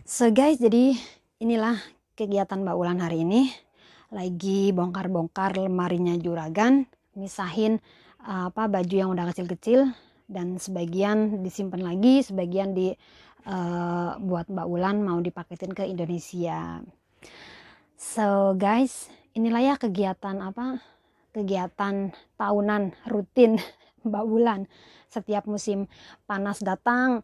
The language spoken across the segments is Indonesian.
So guys, jadi inilah kegiatan Mbak Ulan hari ini. Lagi bongkar-bongkar lemarinya Juragan, misahin baju yang udah kecil-kecil dan sebagian disimpan lagi, sebagian buat Mbak Ulan mau dipaketin ke Indonesia. So guys, inilah ya kegiatan tahunan rutin Mbak Ulan setiap musim panas datang.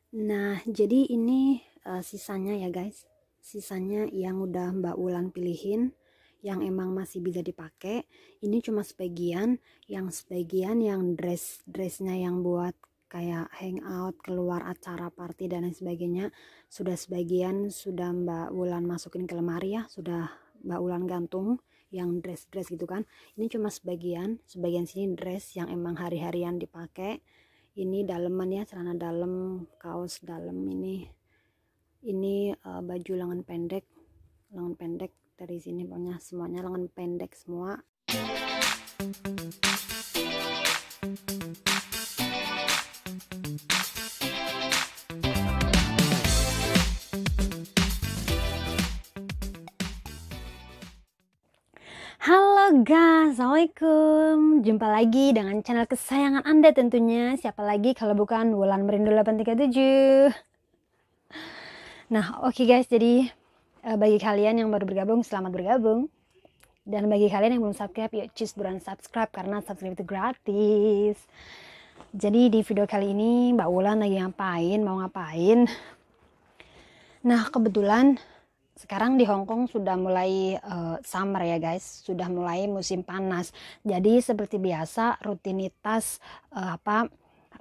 Nah, jadi ini sisanya ya guys, sisanya yang udah Mbak Ulan pilihin yang emang masih bisa dipakai. Ini cuma sebagian yang dressnya yang buat kayak hangout, keluar acara party dan lain sebagainya, sebagian sudah Mbak Ulan masukin ke lemari ya, sudah Mbak Ulan gantung yang dress gitu kan. Ini cuma sebagian sini dress yang emang hari-harian dipakai. Ini daleman ya, celana dalam, kaos dalam. Ini baju lengan pendek dari sini, pokoknya semuanya lengan pendek semua. Halo guys, assalamualaikum. Jumpa lagi dengan channel kesayangan Anda tentunya. Siapa lagi kalau bukan Wulan Merindu 837. Nah oke guys, jadi bagi kalian yang baru bergabung, selamat bergabung. Dan bagi kalian yang belum subscribe, yuk cus buruan subscribe karena subscribe itu gratis. Jadi di video kali ini Mbak Wulan lagi mau ngapain. Nah kebetulan sekarang di Hong Kong sudah mulai summer ya guys, sudah mulai musim panas. Jadi seperti biasa rutinitas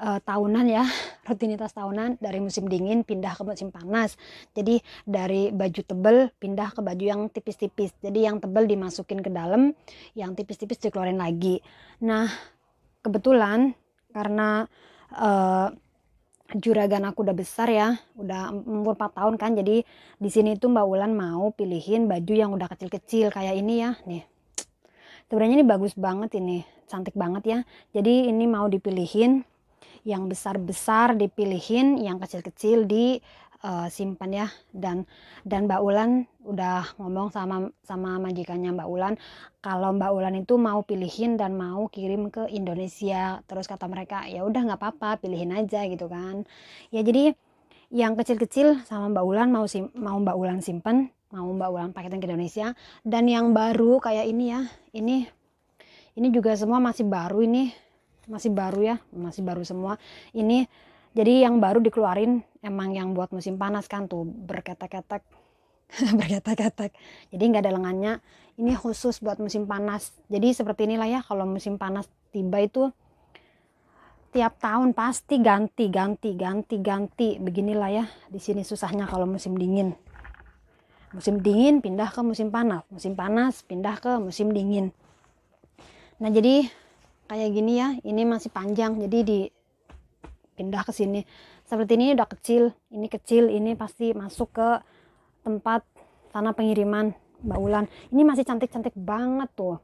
tahunan ya, rutinitas tahunan dari musim dingin pindah ke musim panas. Jadi dari baju tebel pindah ke baju yang tipis-tipis. Jadi yang tebel dimasukin ke dalam, yang tipis-tipis dikeluarin lagi. Nah kebetulan karena juragan aku udah besar ya, udah umur 4 tahun kan, jadi di sini tuh Mbak Ulan mau pilihin baju yang udah kecil-kecil kayak ini ya nih. Sebenarnya ini bagus banget, ini cantik banget ya. Jadi ini mau dipilihin, yang besar-besar dipilihin, yang kecil-kecil simpan ya. Dan Mbak Ulan udah ngomong sama majikannya Mbak Ulan kalau Mbak Ulan itu mau pilihin dan mau kirim ke Indonesia. Terus kata mereka ya udah nggak apa-apa, pilihin aja gitu kan ya. Jadi yang kecil-kecil sama Mbak Ulan mau Mbak Ulan simpen, mau Mbak Ulan paketin ke Indonesia. Dan yang baru kayak ini ya, ini juga semua masih baru, ini masih baru ya, masih baru semua ini. Jadi yang baru dikeluarin emang yang buat musim panas kan, tuh berketek-ketek berketek-ketek, jadi nggak ada lengannya. Ini khusus buat musim panas. Jadi seperti inilah ya, kalau musim panas tiba itu tiap tahun pasti ganti beginilah ya. Di sini susahnya kalau musim dingin pindah ke musim panas pindah ke musim dingin. Nah jadi kayak gini ya, ini masih panjang jadi pindah ke sini. Seperti ini udah kecil, ini pasti masuk ke tempat sana pengiriman Mbak Ulan. Ini masih cantik-cantik banget tuh,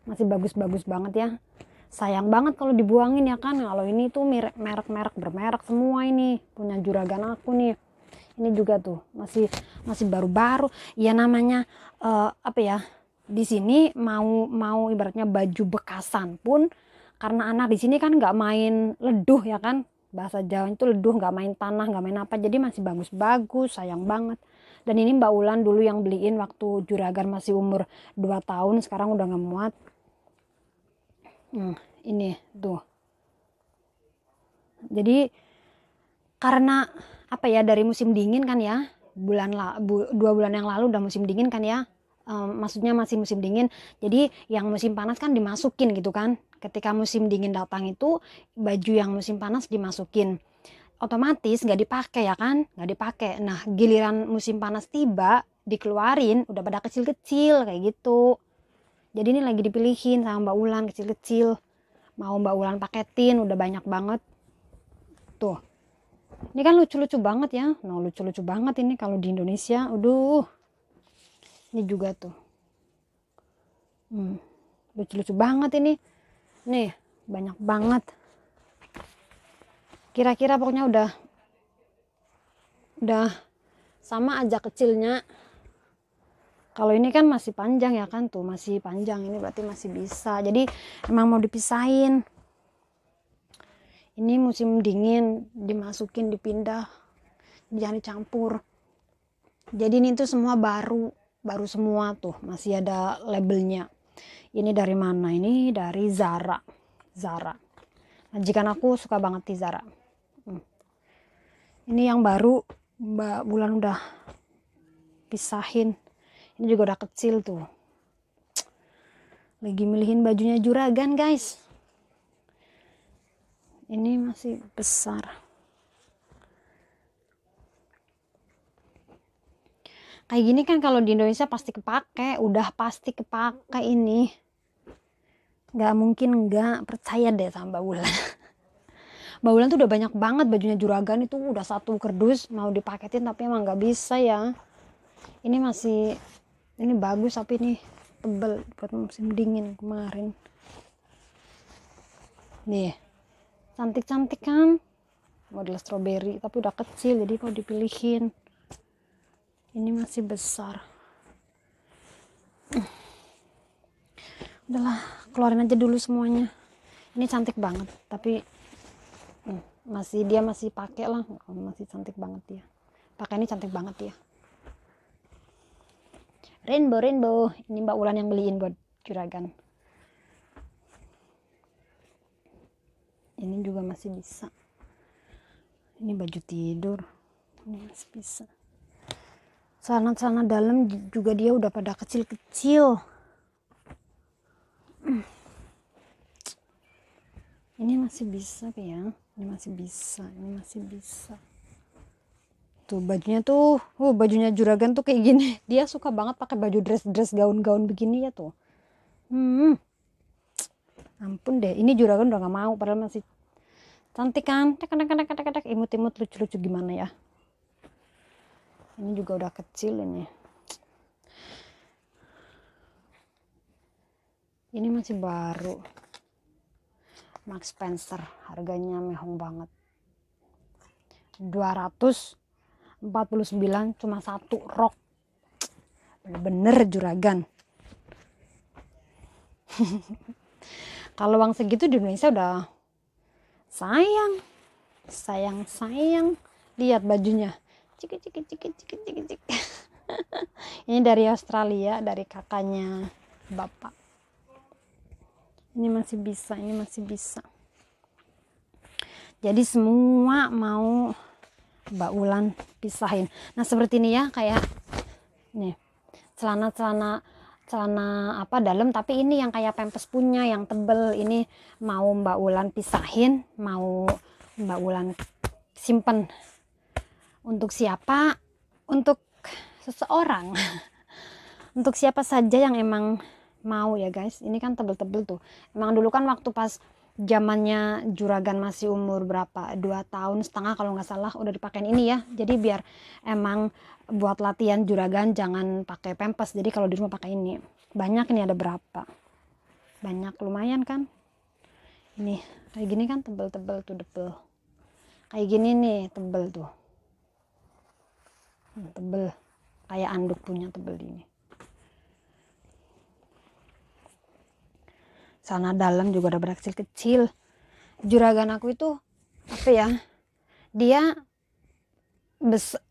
masih bagus-bagus banget ya. Sayang banget kalau dibuangin ya kan. Kalau ini tuh merek-merek bermerek semua, ini punya juragan aku nih. Ini juga tuh masih baru-baru ya, namanya di sini mau ibaratnya baju bekasan pun, karena anak di sini kan nggak main leduh ya kan, bahasa Jawa itu leduh, nggak main tanah, nggak main apa, jadi masih bagus-bagus. Sayang banget. Dan ini Mbak Ulan dulu yang beliin waktu juragan masih umur 2 tahun, sekarang udah nggak muat. Ini tuh. Jadi karena dari musim dingin kan ya, 2 bulan yang lalu udah musim dingin kan ya, maksudnya masih musim dingin. Jadi yang musim panas kan dimasukin gitu kan. Ketika musim dingin datang itu baju yang musim panas dimasukin, otomatis nggak dipakai ya kan, nggak dipakai. Nah giliran musim panas tiba dikeluarin udah pada kecil-kecil kayak gitu. Jadi ini lagi dipilihin sama Mbak Ulan kecil-kecil, mau Mbak Ulan paketin, udah banyak banget tuh. Ini kan lucu-lucu banget ya, lucu-lucu banget ini kalau di Indonesia. Aduh, ini juga tuh lucu-lucu banget ini nih, banyak banget. Kira-kira pokoknya udah sama aja kecilnya. Kalau ini kan masih panjang ya kan, tuh masih panjang, ini berarti masih bisa. Jadi emang mau dipisahin. Ini musim dingin, dimasukin, dipindah, jangan dicampur. Jadi ini tuh semua baru semua tuh, masih ada labelnya. Ini dari mana? Ini dari Zara. Majikan aku suka banget di Zara. Ini yang baru Mbak Bulan udah pisahin. Ini juga udah kecil tuh. Lagi milihin bajunya juragan, guys. Ini masih besar. Kayak gini kan kalau di Indonesia pasti kepake, udah pasti kepake ini. Gak mungkin enggak, percaya deh sama Mbak Bulan. Mbak Bulan tuh udah banyak banget bajunya juragan, itu udah satu kerdus mau dipaketin tapi emang gak bisa ya. Ini masih, ini bagus tapi ini tebel buat musim dingin kemarin. Nih, cantik-cantik kan, model strawberry tapi udah kecil jadi mau dipilihin. Ini masih besar. Udahlah, keluarin aja dulu semuanya. Ini cantik banget tapi dia masih pakai lah, masih cantik banget ya. Pakai ini cantik banget ya. Rainbow. Ini Mbak Ulan yang beliin buat juragan. Ini juga masih bisa. Ini baju tidur. Ini masih bisa. Celana dalam juga dia udah pada kecil-kecil. Ini masih bisa ya. Ini masih bisa. Tuh bajunya tuh, bajunya juragan tuh kayak gini. Dia suka banget pakai baju dress gaun begini ya tuh. Ampun deh, ini juragan udah gak mau padahal masih cantik kan. Tek imut lucu gimana ya. Ini juga udah kecil ini. Ini masih baru. Max Spencer, harganya mehong banget. 249 cuma satu rok. Bener-bener juragan. Kalau uang segitu di Indonesia udah sayang. Lihat bajunya. Cik. Ini dari Australia, dari kakaknya bapak. Ini masih bisa. Jadi semua mau Mbak Ulan pisahin. Nah seperti ini ya, kayak nih celana apa dalam, tapi ini yang kayak Pampers punya yang tebel. Ini mau Mbak Ulan pisahin, mau Mbak Ulan simpen. Untuk siapa? Untuk seseorang. Untuk siapa saja yang emang mau ya guys. Ini kan tebel-tebel tuh. Emang dulu kan waktu pas zamannya juragan masih umur berapa, 2 tahun setengah kalau nggak salah, udah dipakein ini ya. Jadi biar emang buat latihan juragan jangan pakai Pampers. Jadi kalau di rumah pakai ini. Banyak, ini ada berapa, banyak, lumayan kan. Ini kayak gini kan tebel-tebel tuh, debel. Kayak gini nih tebel tuh, tebel kayak anduk punya, tebel ini. Celana dalam juga udah berkecil-kecil. Juragan aku itu apa ya, dia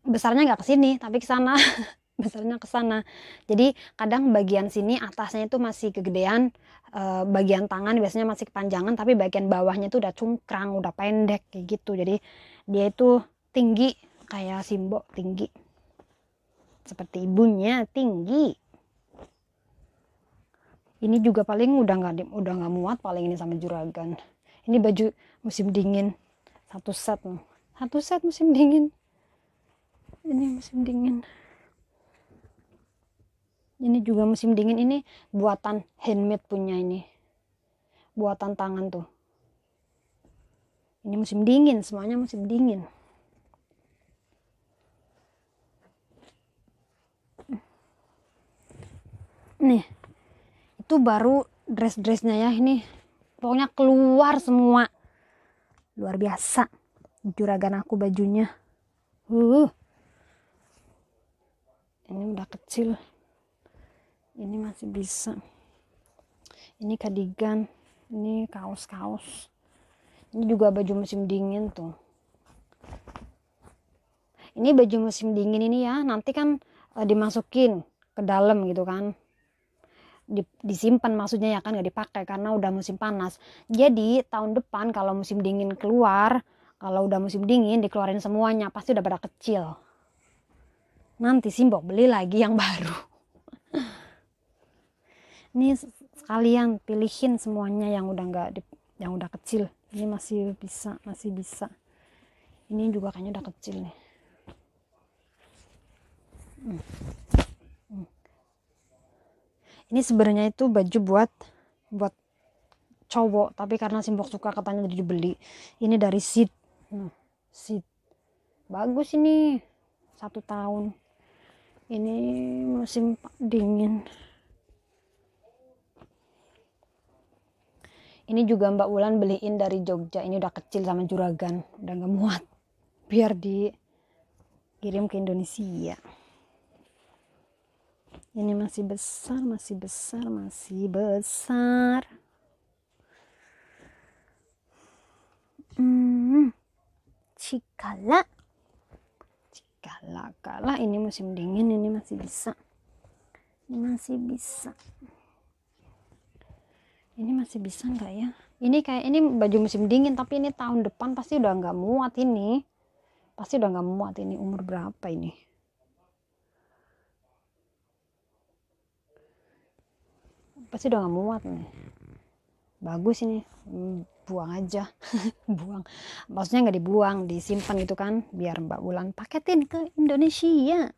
besarnya nggak ke sini tapi ke sana. Besarnya ke sana. Jadi kadang bagian sini atasnya itu masih kegedean, bagian tangan biasanya masih kepanjangan, tapi bagian bawahnya itu udah cungkrang, udah pendek kayak gitu. Jadi dia itu tinggi kayak Simbo, tinggi seperti ibunya, tinggi. Ini juga paling udah nggak muat paling ini sama juragan. Ini baju musim dingin, satu set musim dingin. Ini musim dingin. Ini juga musim dingin, ini buatan handmade punya, ini buatan tangan tuh. Ini musim dingin, semuanya musim dingin. Nih itu baru dress-dressnya ya, ini pokoknya keluar semua, luar biasa juragan aku bajunya. Ini udah kecil, ini masih bisa. Ini cardigan, ini kaos-kaos. Ini juga baju musim dingin tuh. Ini baju musim dingin ini ya, nanti kan dimasukin ke dalam gitu kan, disimpan maksudnya ya kan, nggak dipakai karena udah musim panas. Jadi tahun depan kalau musim dingin keluar, kalau udah musim dingin dikeluarin semuanya, pasti udah pada kecil. Nanti Simbok beli lagi yang baru. Ini sekalian pilihin semuanya yang udah yang udah kecil. Ini masih bisa. Ini juga kayaknya udah kecil nih. Ini sebenarnya itu baju buat cowok, tapi karena Simbok suka katanya jadi dibeli. Ini dari Seed. Seed. Bagus ini. 1 tahun. Ini musim dingin. Ini juga Mbak Wulan beliin dari Jogja. Ini udah kecil sama juragan, udah gak muat, biar dikirim ke Indonesia. Ini masih besar. Cikala. Ini musim dingin, ini masih bisa. Ini masih bisa nggak ya? Ini kayak ini baju musim dingin, tapi ini tahun depan pasti udah nggak muat ini. Umur berapa ini? Pasti udah nggak muat nih. Bagus ini, buang aja. Buang. Maksudnya nggak dibuang, disimpan gitu kan, biar Mbak Wulan paketin ke Indonesia.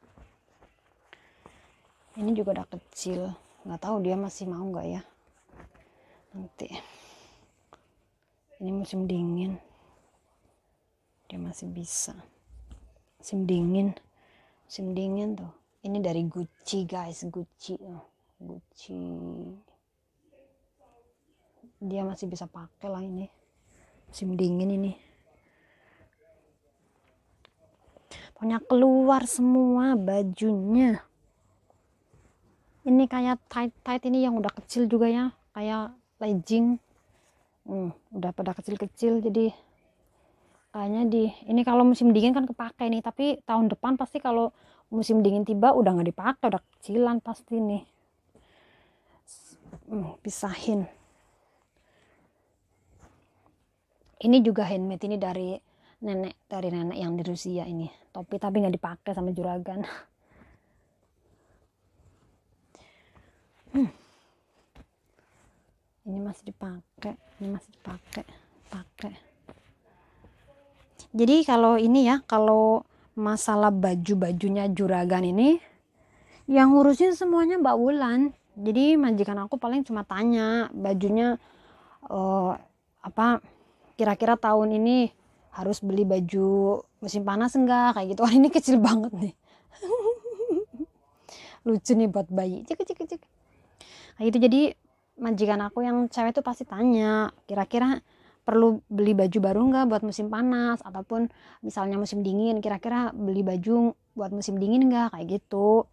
Ini juga udah kecil, nggak tahu dia masih mau nggak ya. Nanti ini musim dingin, dia masih bisa. Musim dingin tuh. Ini dari Gucci guys, Gucci. Dia masih bisa pakai lah ini. Musim dingin ini. Pokoknya keluar semua bajunya. Ini kayak tight ini yang udah kecil juga ya, kayak legging. Udah pada kecil-kecil, jadi kayaknya ini kalau musim dingin kan kepake nih, tapi tahun depan pasti kalau musim dingin tiba udah nggak dipakai, udah kecilan pasti nih. Pisahin. Ini juga handmade, ini dari nenek yang di Rusia ini, topi tapi nggak dipakai sama juragan. Ini masih dipakai. Jadi kalau ini ya, kalau masalah baju-bajunya juragan ini yang ngurusin semuanya Mbak Wulan. Jadi majikan aku paling cuma tanya bajunya apa kira-kira tahun ini harus beli baju musim panas enggak, kayak gitu. Ini kecil banget nih. Lucu nih buat bayi. Cek. Kayak gitu. Jadi majikan aku yang cewek tuh pasti tanya kira-kira perlu beli baju baru enggak buat musim panas, ataupun misalnya musim dingin kira-kira beli baju buat musim dingin enggak, kayak gitu.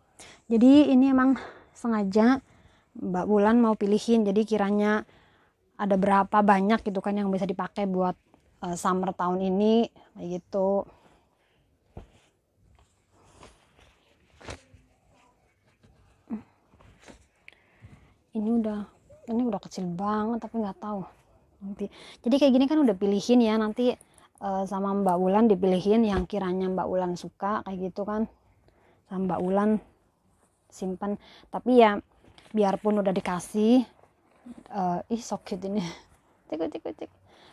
Jadi ini emang sengaja Mbak Wulan mau pilihin, jadi kiranya ada berapa banyak gitu kan yang bisa dipakai buat summer tahun ini, kayak gitu. Ini udah kecil banget tapi nggak tahu nanti. Jadi kayak gini kan udah pilihin ya, nanti sama Mbak Wulan dipilihin yang kiranya Mbak Wulan suka, kayak gitu kan, sama Mbak Wulan simpan. Tapi ya biarpun udah dikasih so cute ini. Cek.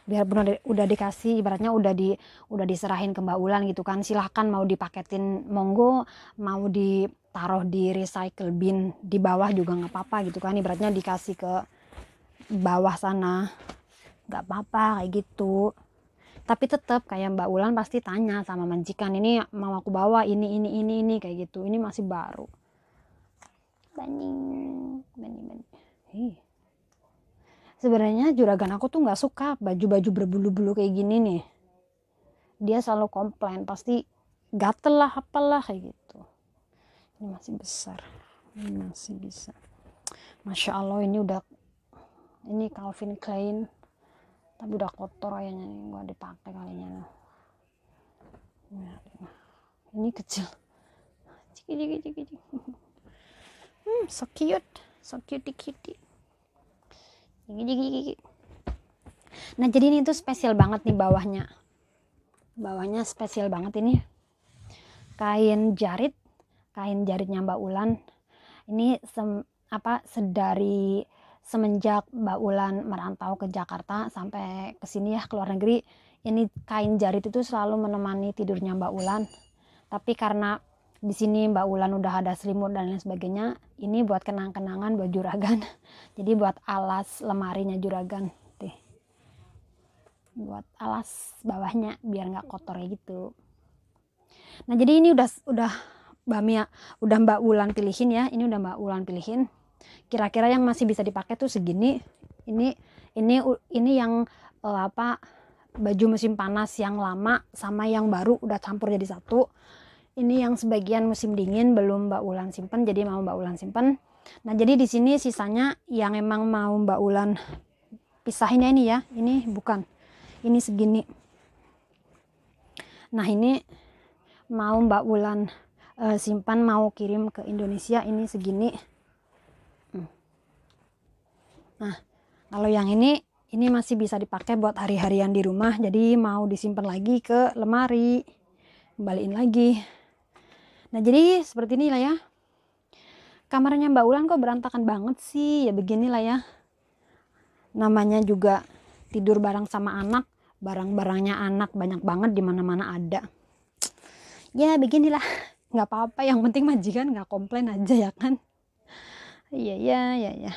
Biarpun udah dikasih, ibaratnya udah diserahin ke Mbak Wulan gitu kan, silahkan mau dipaketin monggo, mau ditaruh di recycle bin di bawah juga nggak apa-apa gitu kan, ibaratnya dikasih ke bawah sana nggak apa-apa kayak gitu. Tapi tetap kayak Mbak Wulan pasti tanya sama majikan, ini mau aku bawa ini kayak gitu. Ini masih baru. Bani. Sebenarnya juragan aku tuh nggak suka baju-baju berbulu-bulu kayak gini nih. Dia selalu komplain, pasti gatel lah, apalah kayak gitu. Ini masih besar, ini masih bisa. Masya Allah, ini Calvin Klein tapi udah kotor kayaknya nih, gua dipakai kalinya. Ini kecil, ciki. So cute, so cutie. Gigi. Nah jadi ini tuh spesial banget nih bawahnya spesial banget. Ini kain jaritnya Mbak Ulan. Ini dari semenjak Mbak Ulan merantau ke Jakarta sampai ke sini ya, ke luar negeri, ini kain jarit itu selalu menemani tidurnya Mbak Ulan. Tapi karena di sini Mbak Ulan udah ada selimut dan lain sebagainya, ini buat kenang-kenangan buat juragan. Jadi buat alas lemarinya juragan, buat alas bawahnya biar nggak kotor gitu. Nah jadi ini udah Mbak Ulan pilihin ya. Ini udah Mbak Ulan pilihin. Kira-kira yang masih bisa dipakai tuh segini. Ini yang baju musim panas yang lama sama yang baru udah campur jadi satu. Ini yang sebagian musim dingin belum Mbak Ulan simpen, jadi mau Mbak Ulan simpen. Nah jadi di sini sisanya yang emang mau Mbak Ulan pisahin ya, ini ya. Ini bukan. Ini segini. Nah ini mau Mbak Ulan simpan, mau kirim ke Indonesia, ini segini. Nah kalau yang ini masih bisa dipakai buat hari-harian di rumah, jadi mau disimpan lagi ke lemari, kembaliin lagi. Nah jadi seperti inilah ya. Kamarnya Mbak Ulan kok berantakan banget sih, ya beginilah ya. Namanya juga tidur bareng sama anak, barang-barangnya anak banyak banget, di mana-mana ada. Ya beginilah, nggak apa-apa, yang penting majikan nggak komplain aja ya kan. Iya.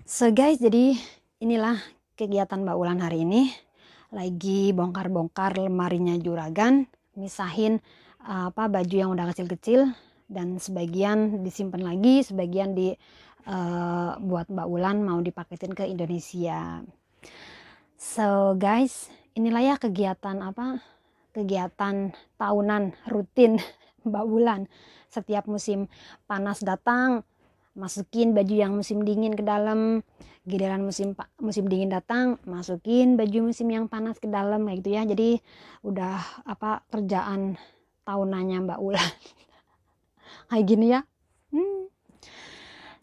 So guys, jadi inilah kegiatan Mbak Ulan hari ini. Lagi bongkar-bongkar lemarinya juragan, misahin baju yang udah kecil-kecil, dan sebagian disimpan lagi, sebagian buat Mbak Ulan mau dipaketin ke Indonesia. So guys, inilah ya kegiatan tahunan rutin Mbak Ulan. Setiap musim panas datang, masukin baju yang musim dingin ke dalam. Giliran musim dingin datang, masukin baju musim yang panas ke dalam, kayak gitu ya. Jadi udah kerjaan tahunannya Mbak Ulan kayak gini ya.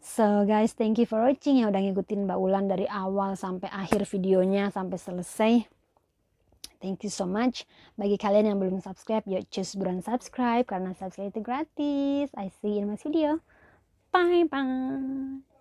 So guys, thank you for watching yang udah ngikutin Mbak Ulan dari awal sampai akhir videonya, sampai selesai. Thank you so much. Bagi kalian yang belum subscribe, yuk cus buruan subscribe, karena subscribe itu gratis. I see you in my video. Bye bye.